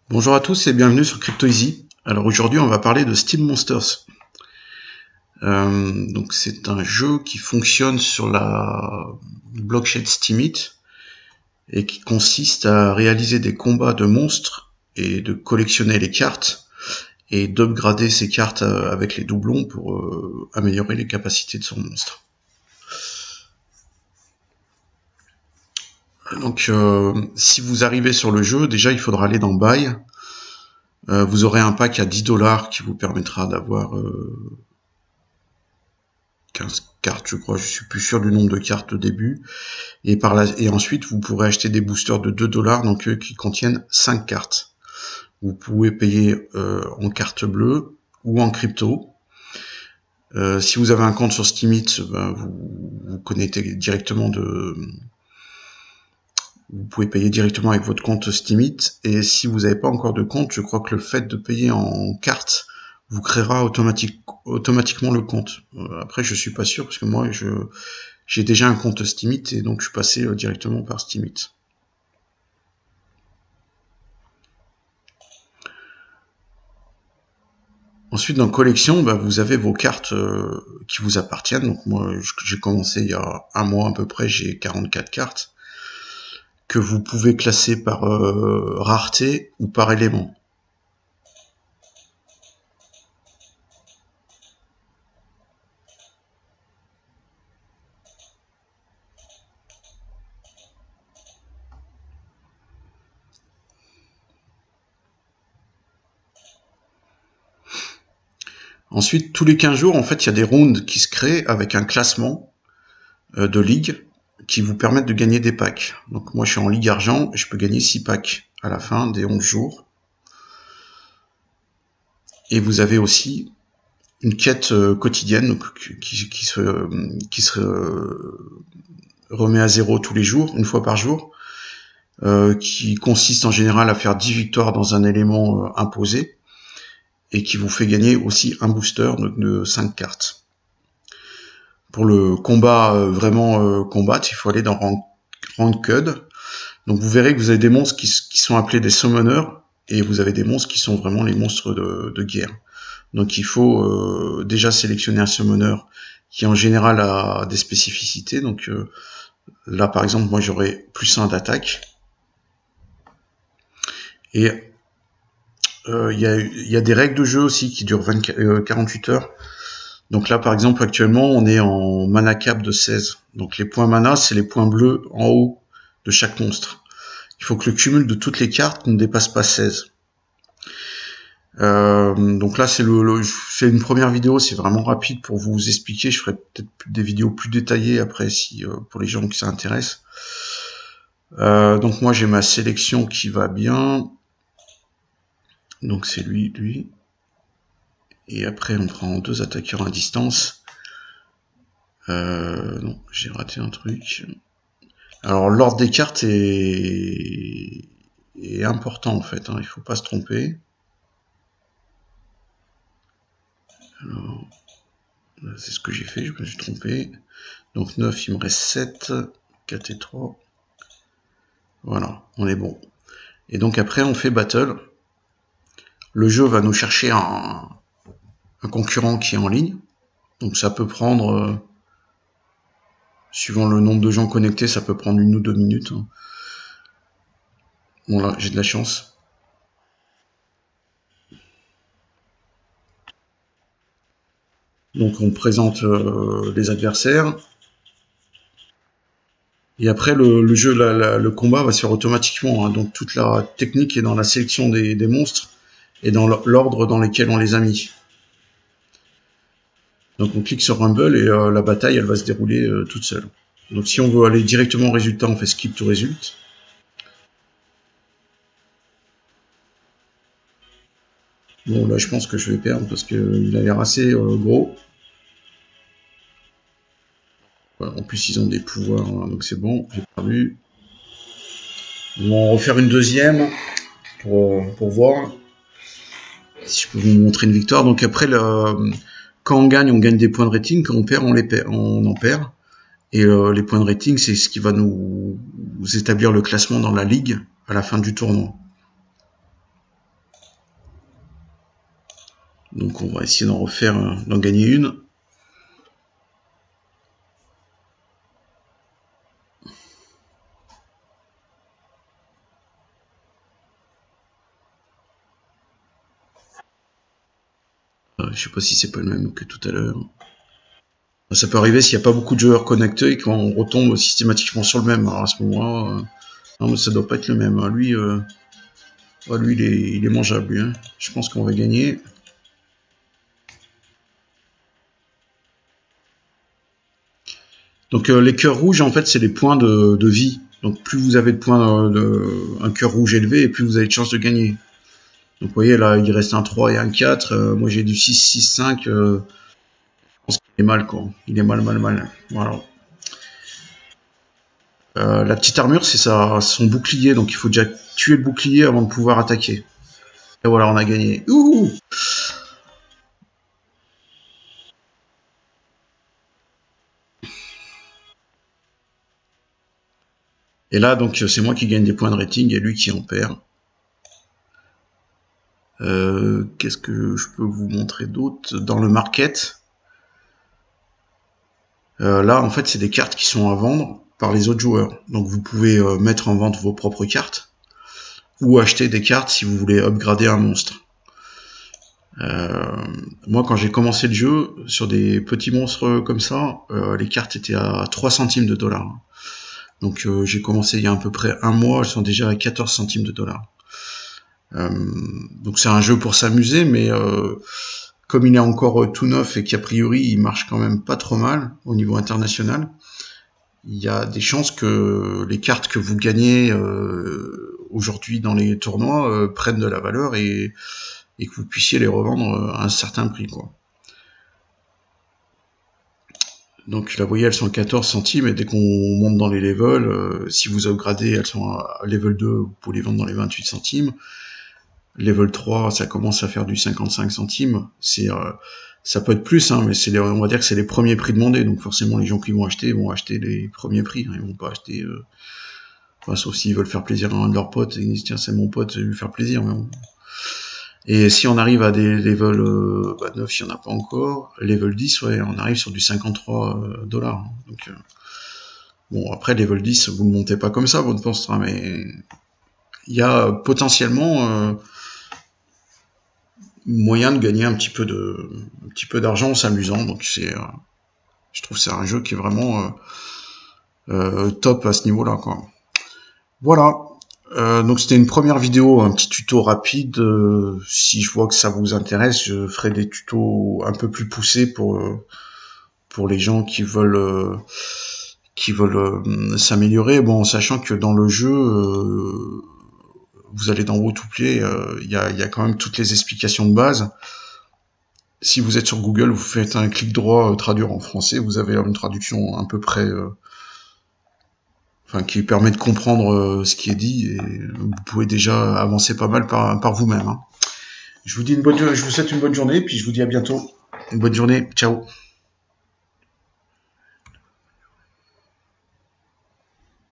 Bonjour à tous et bienvenue sur CryptoEasy. Alors aujourd'hui on va parler de Steam Monsters. Donc c'est un jeu qui fonctionne sur la blockchain Steemit et qui consiste à réaliser des combats de monstres et de collectionner les cartes et d'upgrader ces cartes avec les doublons pour améliorer les capacités de son monstre. Donc si vous arrivez sur le jeu, déjà il faudra aller dans Buy. Vous aurez un pack à 10$ qui vous permettra d'avoir 15 cartes, je crois, je suis plus sûr du nombre de cartes au début. Et ensuite, vous pourrez acheter des boosters de 2$, donc qui contiennent 5 cartes. Vous pouvez payer en carte bleue ou en crypto. Si vous avez un compte sur Steemit, vous connectez directement vous pouvez payer directement avec votre compte Steemit. Et si vous n'avez pas encore de compte, je crois que le fait de payer en carte vous créera automatiquement le compte. Après, je suis pas sûr parce que moi, j'ai déjà un compte Steemit et donc je suis passé directement par Steemit. Ensuite, dans collection, vous avez vos cartes qui vous appartiennent. Donc moi, j'ai commencé il y a un mois à peu près, j'ai 44 cartes que vous pouvez classer par rareté ou par élément. Ensuite, tous les 15 jours, en fait, il y a des rounds qui se créent avec un classement de ligue qui vous permettent de gagner des packs. Donc moi, je suis en ligue argent et je peux gagner 6 packs à la fin des 11 jours. Et vous avez aussi une quête quotidienne donc, qui se remet à 0 tous les jours, une fois par jour, qui consiste en général à faire 10 victoires dans un élément imposé, et qui vous fait gagner aussi un booster de 5 cartes. Pour le combat vraiment combattre, il faut aller dans Ranked. Donc vous verrez que vous avez des monstres qui sont appelés des summoners, et vous avez des monstres qui sont vraiment les monstres de guerre. Donc il faut déjà sélectionner un summoner qui en général a des spécificités. Donc là par exemple moi j'aurais +1 d'attaque. Et il y a des règles de jeu aussi qui durent 48 heures. Donc là par exemple actuellement on est en mana cap de 16. Donc les points mana c'est les points bleus en haut de chaque monstre. Il faut que le cumul de toutes les cartes ne dépasse pas 16. Donc là c'est une première vidéo, c'est vraiment rapide pour vous expliquer. Je ferai peut-être des vidéos plus détaillées après si pour les gens qui s'intéressent. Donc moi j'ai ma sélection qui va bien. Donc c'est lui. Et après on prend 2 attaqueurs à distance. Non, j'ai raté un truc. Alors l'ordre des cartes est important en fait, hein, il faut pas se tromper. Alors, c'est ce que j'ai fait, je me suis trompé. Donc 9, il me reste 7, 4 et 3. Voilà, on est bon. Et donc après, on fait battle. Le jeu va nous chercher un concurrent qui est en ligne. Donc ça peut prendre, suivant le nombre de gens connectés, ça peut prendre 1 ou 2 minutes. Bon là, j'ai de la chance. Donc on présente les adversaires. Et après le jeu, le combat va se faire automatiquement. Hein. Donc toute la technique est dans la sélection des monstres et dans l'ordre dans lequel on les a mis. Donc on clique sur Rumble et la bataille elle va se dérouler toute seule. Donc si on veut aller directement au résultat, on fait skip to result. Bon là je pense que je vais perdre parce qu'il a l'air assez gros. Voilà, en plus ils ont des pouvoirs, hein, donc c'est bon, j'ai perdu. On va en refaire une deuxième pour voir si je peux vous montrer une victoire. Donc après, quand on gagne des points de rating. Quand on perd, on en perd. Et les points de rating, c'est ce qui va nous établir le classement dans la ligue à la fin du tournoi. Donc on va essayer d'en refaire, d'en gagner une. Je sais pas si c'est pas le même que tout à l'heure. Ça peut arriver s'il n'y a pas beaucoup de joueurs connectés et qu'on retombe systématiquement sur le même. Alors à ce moment-là, non mais ça doit pas être le même. Lui, lui il est mangeable lui. Hein. Je pense qu'on va gagner. Donc les cœurs rouges, en fait, c'est les points de vie. Donc plus vous avez de points un cœur rouge élevé, et plus vous avez de chances de gagner. Donc vous voyez là, il reste un 3 et un 4. Moi j'ai du 6, 6, 5. Je pense qu'il est mal quoi. Il est mal. Voilà. La petite armure, c'est son bouclier. Donc il faut déjà tuer le bouclier avant de pouvoir attaquer. Et voilà, on a gagné. Ouh! Et là, donc, c'est moi qui gagne des points de rating et lui qui en perd. Qu'est-ce que je peux vous montrer d'autre? Dans le market, là, en fait, c'est des cartes qui sont à vendre par les autres joueurs. Donc, vous pouvez mettre en vente vos propres cartes ou acheter des cartes si vous voulez upgrader un monstre. Moi, quand j'ai commencé le jeu, sur des petits monstres comme ça, les cartes étaient à 3 centimes de dollars. Donc j'ai commencé il y a à peu près un mois, elles sont déjà à 14 centimes de dollars. Donc c'est un jeu pour s'amuser, mais comme il est encore tout neuf et qu'a priori il marche quand même pas trop mal au niveau international, il y a des chances que les cartes que vous gagnez aujourd'hui dans les tournois prennent de la valeur et que vous puissiez les revendre à un certain prix, quoi. Donc là, vous voyez, elles sont à 14 centimes, et dès qu'on monte dans les levels, si vous upgradez, elles sont à level 2, vous pouvez les vendre dans les 28 centimes. Level 3, ça commence à faire du 55 centimes. Ça peut être plus, hein, mais on va dire que c'est les premiers prix demandés, donc forcément les gens qui vont acheter les premiers prix, hein, ils vont pas acheter... sauf s'ils veulent faire plaisir à un de leurs potes, et ils disent tiens c'est mon pote, je vais lui faire plaisir, mais bon. Et si on arrive à des level 9, il n'y en a pas encore. Level 10, ouais, on arrive sur du 53 dollars. Donc, bon, après, level 10, vous ne montez pas comme ça, votre monstre, hein, mais il y a potentiellement moyen de gagner un petit peu d'argent en s'amusant. Donc, je trouve que c'est un jeu qui est vraiment top à ce niveau-là, quoi. Voilà. Donc c'était une première vidéo, un petit tuto rapide. Si je vois que ça vous intéresse, je ferai des tutos un peu plus poussés pour les gens qui veulent s'améliorer. Bon, sachant que dans le jeu, vous allez dans How to Play, il y a quand même toutes les explications de base. Si vous êtes sur Google, vous faites un clic droit traduire en français, vous avez une traduction à peu près qui permet de comprendre ce qui est dit, et vous pouvez déjà avancer pas mal par vous-même. Hein. Je vous souhaite une bonne journée, puis je vous dis à bientôt. Une bonne journée, ciao.